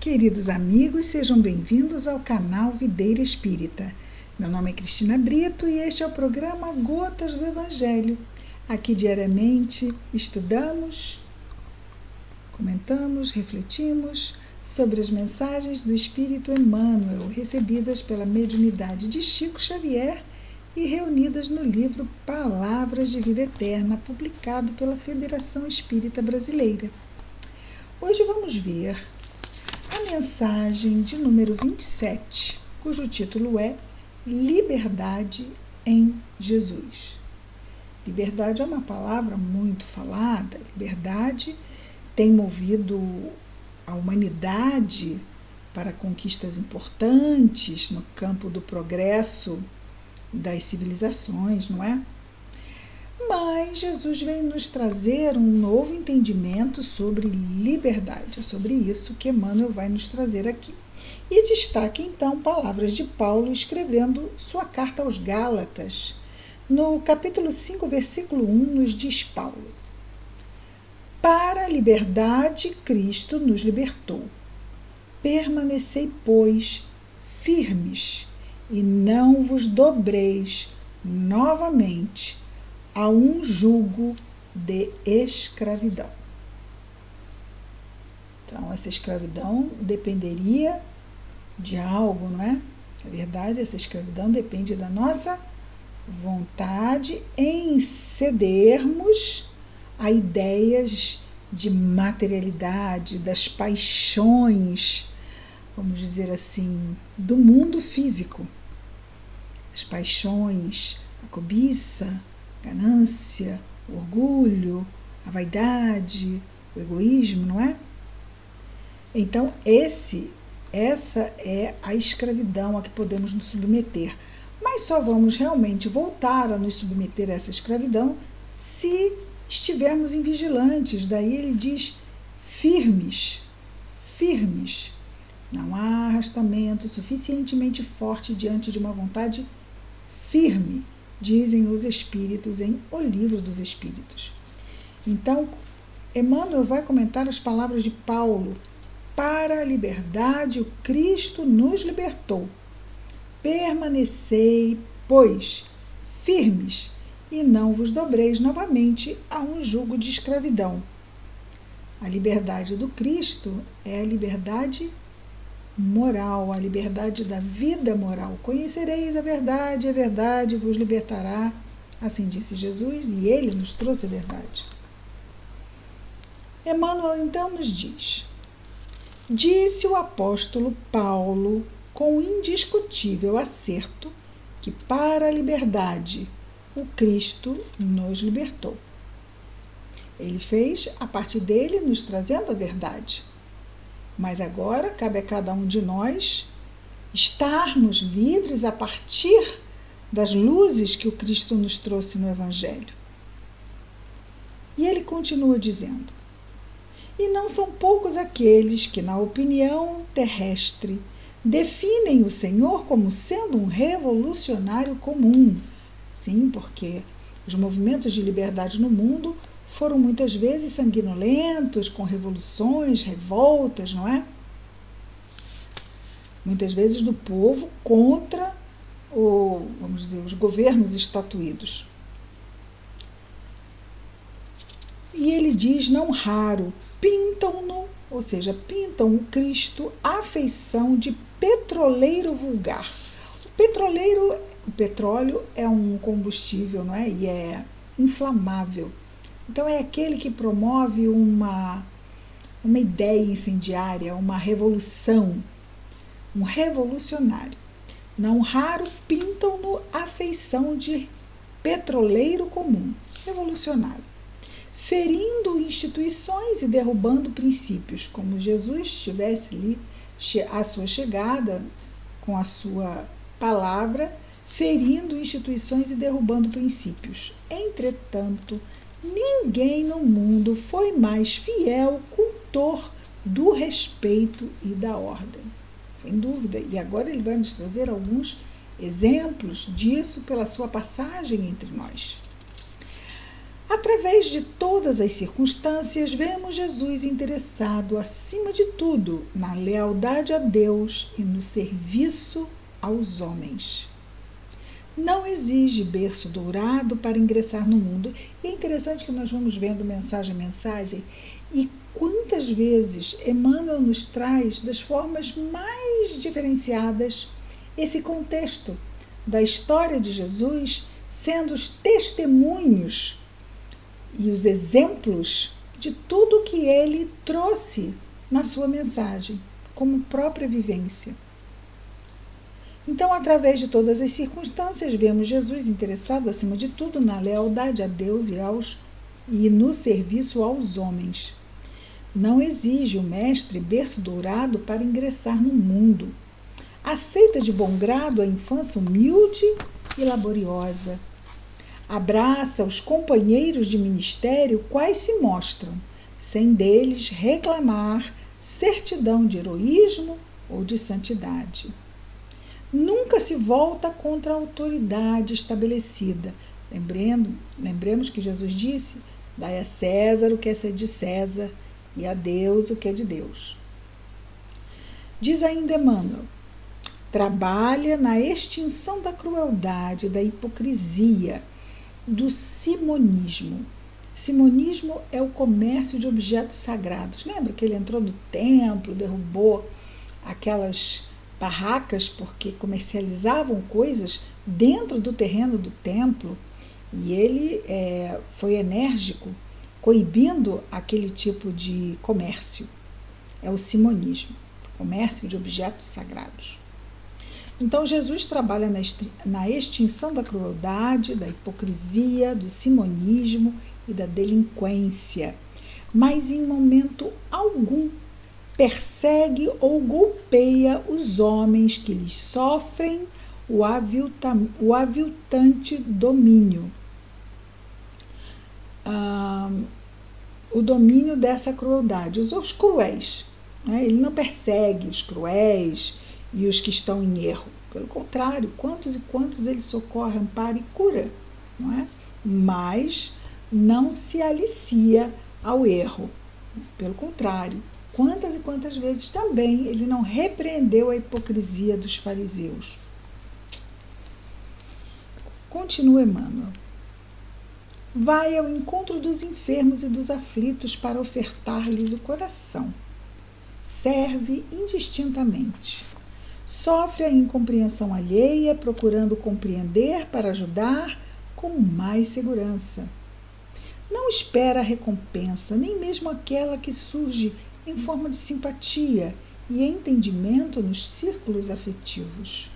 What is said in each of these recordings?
Queridos amigos, sejam bem-vindos ao canal Videira Espírita. Meu nome é Cristina Brito e este é o programa Gotas do Evangelho. Aqui diariamente estudamos, comentamos, refletimos sobre as mensagens do Espírito Emmanuel, recebidas pela mediunidade de Chico Xavier e reunidas no livro Palavras de Vida Eterna, publicado pela Federação Espírita Brasileira. Hoje vamos ver a mensagem de número 27, cujo título é Liberdade em Jesus. Liberdade é uma palavra muito falada. Liberdade tem movido a humanidade para conquistas importantes no campo do progresso das civilizações, não é? Mas Jesus vem nos trazer um novo entendimento sobre liberdade. É sobre isso que Emmanuel vai nos trazer aqui. E destaca então palavras de Paulo escrevendo sua carta aos Gálatas. No capítulo 5, versículo 1, nos diz Paulo: Para a liberdade Cristo nos libertou. Permanecei, pois, firmes, e não vos dobreis novamente a um jugo de escravidão. Então, essa escravidão dependeria de algo, não é? Na verdade, essa escravidão depende da nossa vontade em cedermos a ideias de materialidade, das paixões, vamos dizer assim, do mundo físico. As paixões, a cobiça, ganância, o orgulho, a vaidade, o egoísmo, não é? Então, essa é a escravidão a que podemos nos submeter. Mas só vamos realmente voltar a nos submeter a essa escravidão se estivermos invigilantes. Daí ele diz firmes, firmes. Não há arrastamento suficientemente forte diante de uma vontade firme, dizem os Espíritos em O Livro dos Espíritos. Então, Emmanuel vai comentar as palavras de Paulo. Para a liberdade o Cristo nos libertou. Permanecei, pois, firmes, e não vos dobreis novamente a um jugo de escravidão. A liberdade do Cristo é a liberdade moral, a liberdade da vida moral. Conhecereis a verdade vos libertará, assim disse Jesus, e ele nos trouxe a verdade. Emmanuel então nos diz: disse o apóstolo Paulo com indiscutível acerto que para a liberdade o Cristo nos libertou. Ele fez a parte dele nos trazendo a verdade. Mas agora cabe a cada um de nós estarmos livres a partir das luzes que o Cristo nos trouxe no Evangelho. E ele continua dizendo: e não são poucos aqueles que, na opinião terrestre, definem o Senhor como sendo um revolucionário comum. Sim, porque os movimentos de liberdade no mundo foram muitas vezes sanguinolentos, com revoluções, revoltas, não é? Muitas vezes do povo contra, vamos dizer, os governos estatuídos. E ele diz, não raro, pintam-no, ou seja, pintam o Cristo à feição de petroleiro vulgar. O petróleo é um combustível, não é? E é inflamável. Então é aquele que promove uma ideia incendiária, uma revolução, um revolucionário. Não raro pintam-no à feição de petroleiro comum, revolucionário, ferindo instituições e derrubando princípios, como Jesus estivesse ali à sua chegada com a sua palavra, ferindo instituições e derrubando princípios. Entretanto, ninguém no mundo foi mais fiel cultor do respeito e da ordem. Sem dúvida. E agora ele vai nos trazer alguns exemplos disso pela sua passagem entre nós. Através de todas as circunstâncias, vemos Jesus interessado, acima de tudo, na lealdade a Deus e no serviço aos homens. Não exige berço dourado para ingressar no mundo. E é interessante que nós vamos vendo mensagem a mensagem e quantas vezes Emmanuel nos traz, das formas mais diferenciadas, esse contexto da história de Jesus, sendo os testemunhos e os exemplos de tudo que ele trouxe na sua mensagem, como própria vivência. Então, através de todas as circunstâncias, vemos Jesus interessado, acima de tudo, na lealdade a Deus e no serviço aos homens. Não exige o mestre berço dourado para ingressar no mundo. Aceita de bom grado a infância humilde e laboriosa. Abraça os companheiros de ministério quais se mostram, sem deles reclamar certidão de heroísmo ou de santidade. Nunca se volta contra a autoridade estabelecida. Lembremos que Jesus disse: dai a César o que é de César e a Deus o que é de Deus. Diz ainda Emmanuel: trabalha na extinção da crueldade, da hipocrisia, do simonismo. Simonismo é o comércio de objetos sagrados. Lembra que ele entrou no templo, derrubou aquelas barracas porque comercializavam coisas dentro do terreno do templo, e ele foi enérgico, coibindo aquele tipo de comércio. É o simonismo, comércio de objetos sagrados. Então, Jesus trabalha na extinção da crueldade, da hipocrisia, do simonismo e da delinquência, mas em momento algum persegue ou golpeia os homens que lhes sofrem o aviltante domínio. O domínio dessa crueldade, os cruéis. Né? Ele não persegue os cruéis e os que estão em erro. Pelo contrário, quantos e quantos ele socorre, ampara e cura, não é? Mas não se alicia ao erro. Pelo contrário, quantas e quantas vezes também ele não repreendeu a hipocrisia dos fariseus. Continua Emmanuel. Vai ao encontro dos enfermos e dos aflitos para ofertar-lhes o coração. Serve indistintamente. Sofre a incompreensão alheia, procurando compreender para ajudar com mais segurança. Não espera a recompensa, nem mesmo aquela que surge em forma de simpatia e entendimento nos círculos afetivos.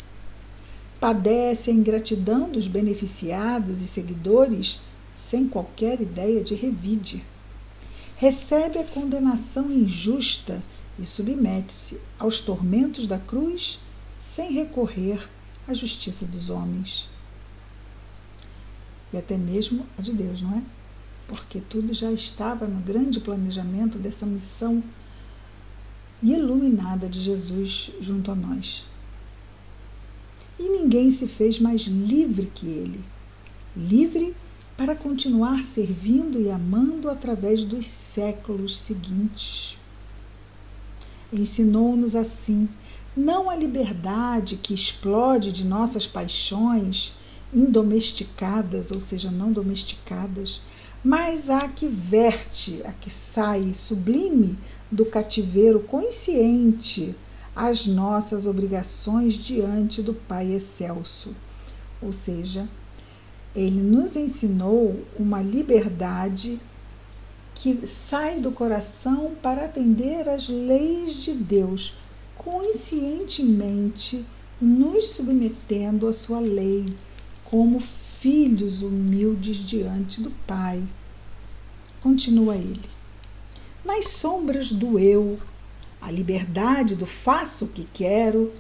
Padece a ingratidão dos beneficiados e seguidores sem qualquer ideia de revide. Recebe a condenação injusta e submete-se aos tormentos da cruz sem recorrer à justiça dos homens. E até mesmo a de Deus, não é? Porque tudo já estava no grande planejamento dessa missão iluminada de Jesus junto a nós. E ninguém se fez mais livre que ele. Livre para continuar servindo e amando através dos séculos seguintes. Ensinou-nos assim, não a liberdade que explode de nossas paixões indomesticadas, ou seja, não domesticadas, mas a que verte, a que sai sublime do cativeiro consciente as nossas obrigações diante do Pai Excelso. Ou seja, ele nos ensinou uma liberdade que sai do coração para atender às leis de Deus, conscientemente nos submetendo à sua lei, como filhos humildes diante do Pai. Continua ele. Nas sombras do eu, a liberdade do faço o que quero,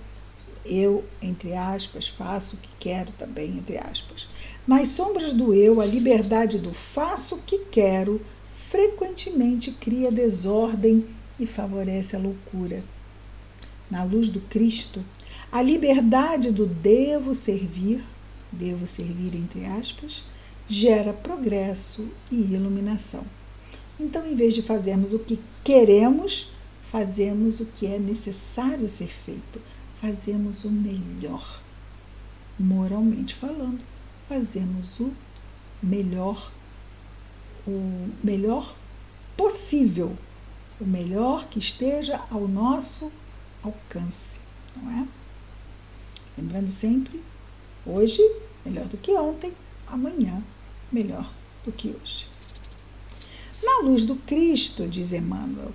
eu, entre aspas, faço o que quero também, entre aspas. Nas sombras do eu, a liberdade do faço o que quero, frequentemente cria desordem e favorece a loucura. Na luz do Cristo, a liberdade do devo servir entre aspas, gera progresso e iluminação. Então, em vez de fazermos o que queremos, fazemos o que é necessário ser feito. Fazemos o melhor. Moralmente falando, fazemos o melhor possível, o melhor que esteja ao nosso alcance, não é? Lembrando sempre, hoje melhor do que ontem, amanhã melhor do que hoje. Na luz do Cristo, diz Emmanuel,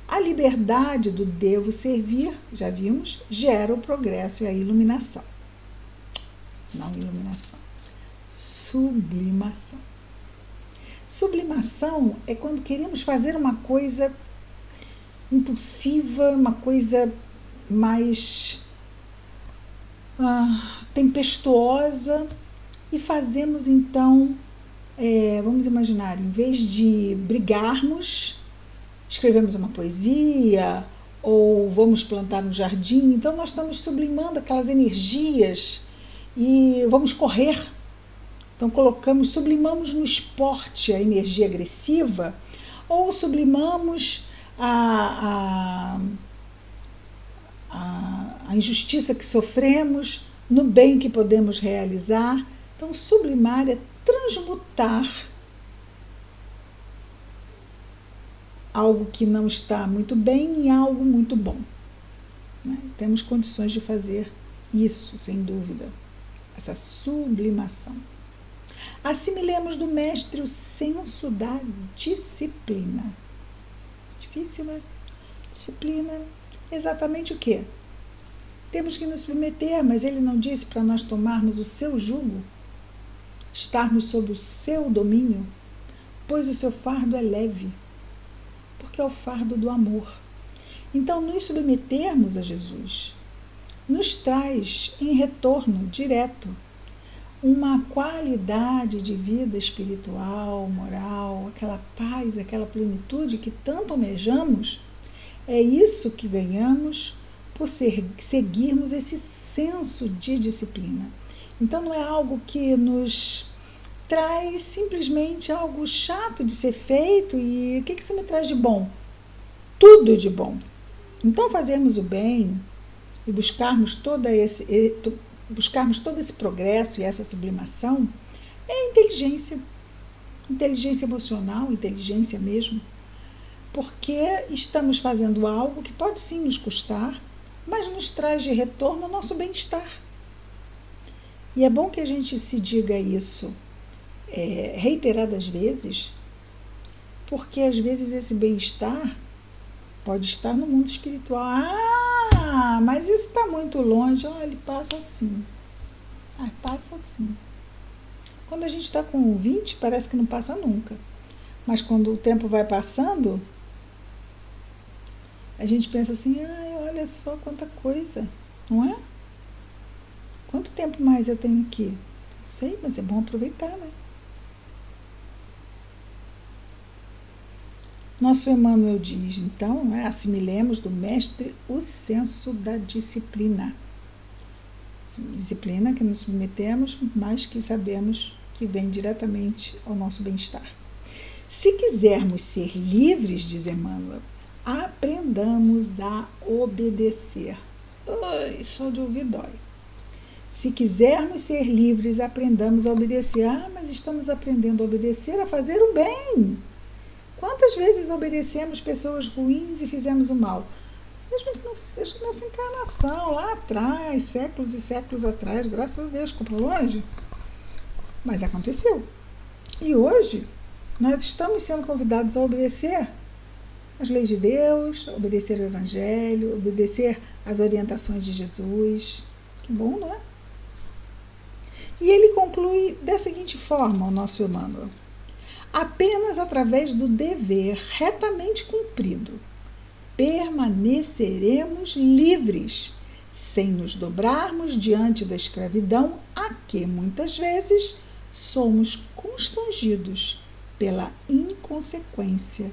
a liberdade do devo servir, já vimos, gera o progresso e a iluminação. Não iluminação, sublimação. Sublimação é quando queremos fazer uma coisa impulsiva, uma coisa mais tempestuosa, e fazemos então, vamos imaginar, em vez de brigarmos, escrevemos uma poesia ou vamos plantar um jardim, então nós estamos sublimando aquelas energias e vamos correr. Então sublimamos no esporte a energia agressiva, ou sublimamos a injustiça que sofremos no bem que podemos realizar. Então, sublimar é transmutar algo que não está muito bem em algo muito bom, né? Temos condições de fazer isso, sem dúvida, essa sublimação. Assimilemos do mestre o senso da disciplina. Difícil, né? Disciplina, exatamente o quê? Temos que nos submeter, mas ele não disse para nós tomarmos o seu jugo, estarmos sob o seu domínio, pois o seu fardo é leve, porque é o fardo do amor. Então, nos submetermos a Jesus nos traz em retorno direto uma qualidade de vida espiritual, moral, aquela paz, aquela plenitude que tanto almejamos. É isso que ganhamos por seguirmos esse senso de disciplina. Então não é algo que nos traz simplesmente algo chato de ser feito. E o que isso me traz de bom? Tudo de bom. Então fazermos o bem e buscarmos todo esse progresso e essa sublimação é inteligência emocional, inteligência mesmo, porque estamos fazendo algo que pode sim nos custar, mas nos traz de retorno o nosso bem-estar. E é bom que a gente se diga isso reiteradas vezes, porque às vezes esse bem-estar pode estar no mundo espiritual. Mas isso está muito longe. Olha, ele passa assim. Passa assim. Quando a gente está com 20, parece que não passa nunca. Mas quando o tempo vai passando, a gente pensa assim, olha só quanta coisa, não é? Quanto tempo mais eu tenho aqui? Não sei, mas é bom aproveitar, né? Nosso Emmanuel diz, então, assimilemos do mestre o senso da disciplina. Disciplina que nos submetemos, mas que sabemos que vem diretamente ao nosso bem-estar. Se quisermos ser livres, diz Emmanuel, aprendamos a obedecer. Só de ouvir dói. Se quisermos ser livres, aprendamos a obedecer. mas estamos aprendendo a obedecer, a fazer o bem. Quantas vezes obedecemos pessoas ruins e fizemos o mal? Mesmo que não seja nessa encarnação, lá atrás, séculos e séculos atrás, graças a Deus, ficou para longe. Mas aconteceu. E hoje, nós estamos sendo convidados a obedecer as leis de Deus, obedecer o Evangelho, obedecer as orientações de Jesus. Que bom, não é? E ele conclui da seguinte forma, o nosso Emmanuel. Apenas através do dever retamente cumprido permaneceremos livres, sem nos dobrarmos diante da escravidão a que, muitas vezes, somos constrangidos pela inconsequência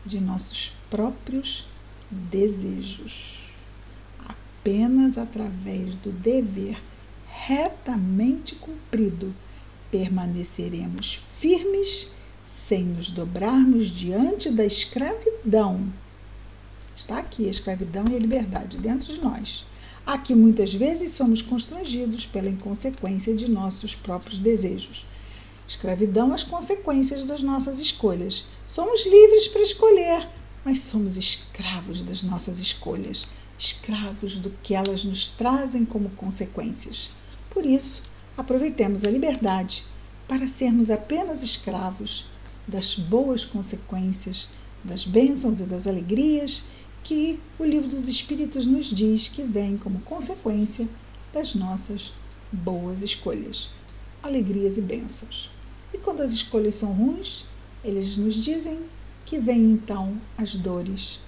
de nossos próprios desejos. Apenas através do dever retamente cumprido permaneceremos firmes sem nos dobrarmos diante da escravidão. Está aqui a escravidão e a liberdade dentro de nós. Aqui muitas vezes somos constrangidos pela inconsequência de nossos próprios desejos. Escravidão, as consequências das nossas escolhas. Somos livres para escolher, mas somos escravos das nossas escolhas, escravos do que elas nos trazem como consequências. Por isso, aproveitemos a liberdade para sermos apenas escravos das boas consequências, das bênçãos e das alegrias que o Livro dos Espíritos nos diz que vem como consequência das nossas boas escolhas, alegrias e bênçãos. E quando as escolhas são ruins, eles nos dizem que vêm então as dores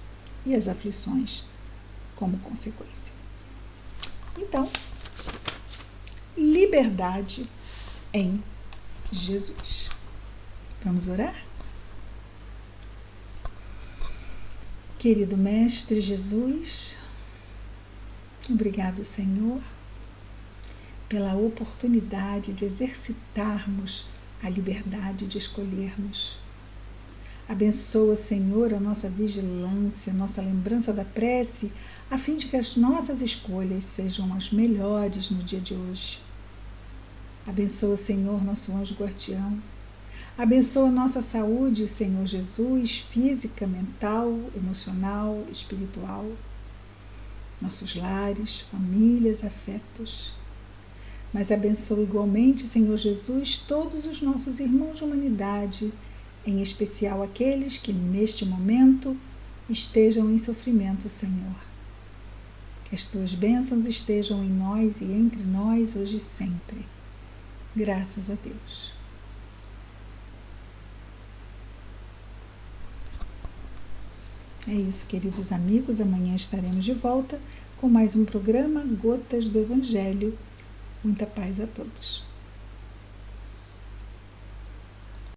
e as aflições como consequência. Então, liberdade em Jesus. Vamos orar? Querido Mestre Jesus, obrigado, Senhor, pela oportunidade de exercitarmos a liberdade de escolhermos. Abençoa, Senhor, a nossa vigilância, nossa lembrança da prece, a fim de que as nossas escolhas sejam as melhores no dia de hoje. Abençoa, Senhor, nosso anjo guardião. Abençoa nossa saúde, Senhor Jesus, física, mental, emocional, espiritual, nossos lares, famílias, afetos. Mas abençoa igualmente, Senhor Jesus, todos os nossos irmãos de humanidade, em especial aqueles que neste momento estejam em sofrimento, Senhor. Que as tuas bênçãos estejam em nós e entre nós hoje e sempre. Graças a Deus. É isso, queridos amigos. Amanhã estaremos de volta com mais um programa Gotas do Evangelho. Muita paz a todos.